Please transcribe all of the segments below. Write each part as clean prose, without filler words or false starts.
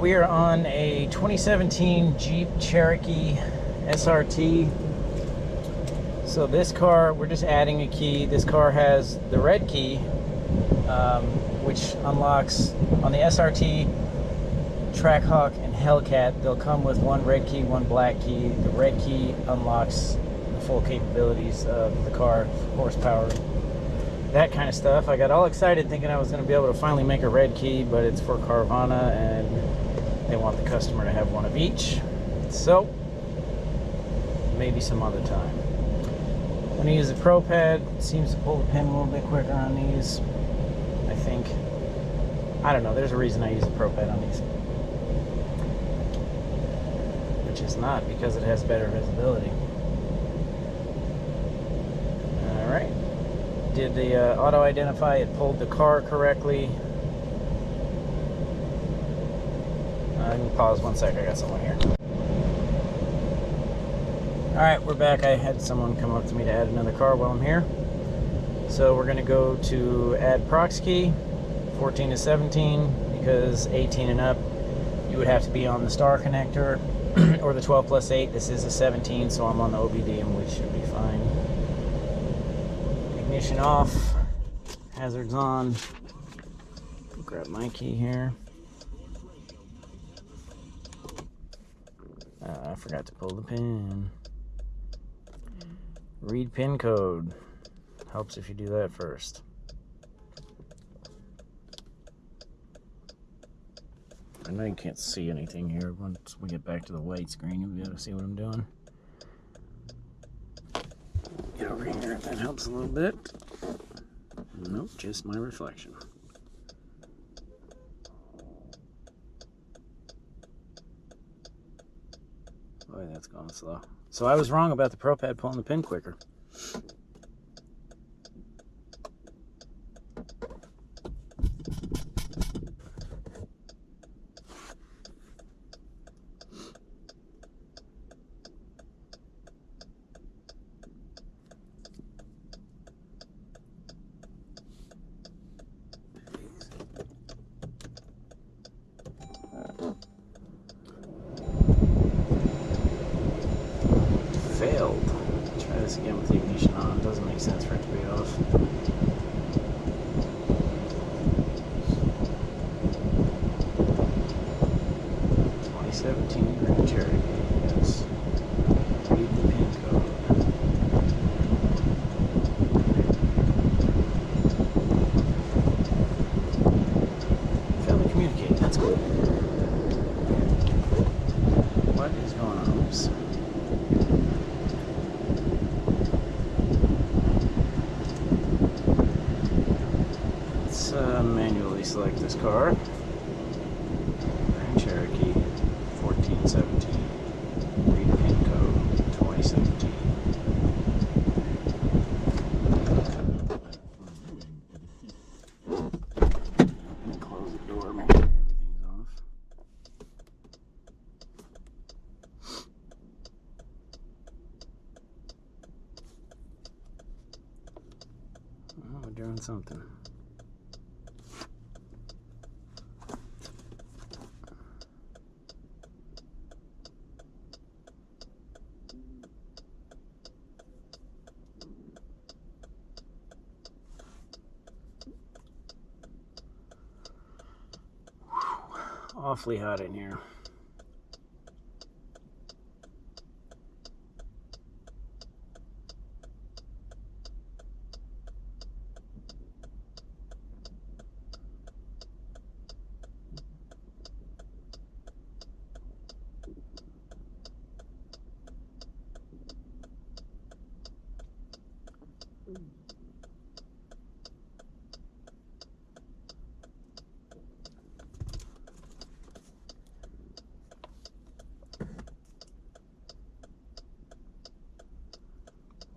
we are on a 2017 Jeep Cherokee SRT. So this car, we're just adding a key. This car has the red key, which unlocks on the SRT, Trackhawk, and Hellcat. They'll come with one red key, one black key. The red key unlocks the full capabilities of the car, horsepower, that kind of stuff. I got all excited thinking I was going to be able to finally make a red key, but it's for Carvana and they want the customer to have one of each. So maybe some other time. I'm going to use the ProPAD. It seems to pull the pin a little bit quicker on these, I think. I don't know, there's a reason I use the ProPAD on these, which is not because it has better visibility. Alright, did the auto identify, it pulled the car correctly. I can pause one sec, I got someone here. Alright, we're back. I had someone come up to me to add another car while I'm here. So we're going to go to add prox key, 14 to 17, because 18 and up, you would have to be on the star connector, or the 12 plus 8. This is a 17, so I'm on the OBD, and we should be fine. Ignition off, hazards on. Grab my key here. I forgot to pull the pin. Read pin code. Helps if you do that first. I know you can't see anything here. Once we get back to the white screen, you'll be able to see what I'm doing. Get over here if that helps a little bit. Nope, just my reflection. Boy, that's going slow. So I was wrong about the ProPAD pulling the pin quicker. Failed. Try this again with the ignition on. It doesn't make sense for it to be off. '17 Grand Cherokee. Yes. Read the pin code. Failed to communicate. That's good. What is going on? Oops. Manually select this car. Grand Cherokee 1417. Read pin code 2017. Close the door, make sure everything's off. Oh, we're doing something. Awfully hot in here.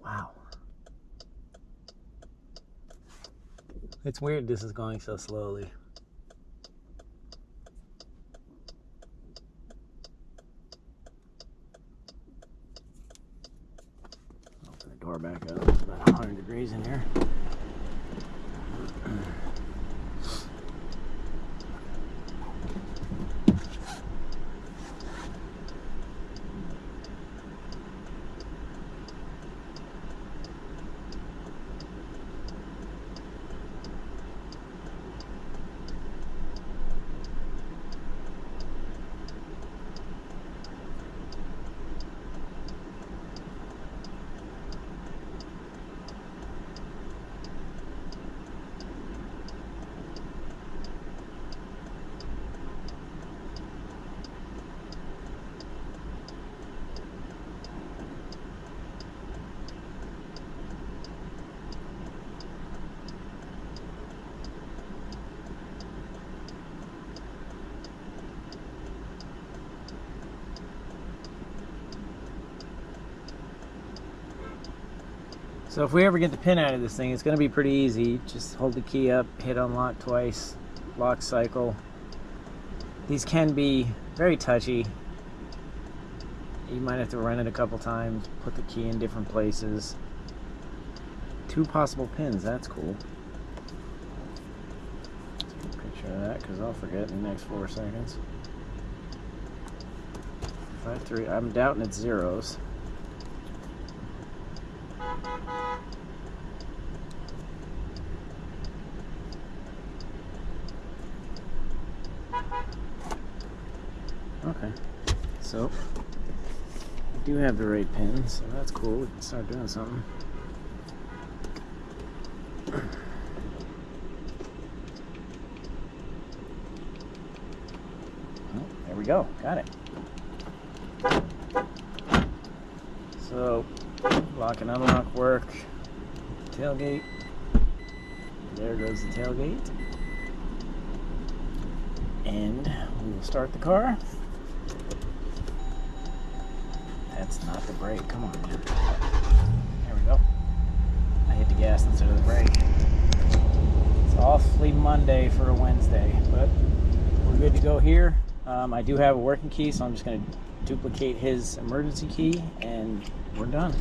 Wow. It's weird this is going so slowly. Open the door back up. It's about 100 degrees in here. So if we ever get the pin out of this thing, it's going to be pretty easy. Just hold the key up, hit unlock twice, lock cycle. These can be very touchy. You might have to run it a couple times, put the key in different places. 2 possible pins, that's cool. Take a picture of that because I'll forget in the next 4 seconds. 5, 3, I'm doubting it's zeros. Okay, so I do have the right pins, so that's cool. We can start doing something. Oh, there we go, got it. So, lock and unlock work. Tailgate. There goes the tailgate. And we will start the car. That's not the brake. Come on, man. There we go. I hit the gas instead of the brake. It's awfully Monday for a Wednesday, but we're good to go here. I do have a working key, so I'm just going to duplicate his emergency key, and we're done.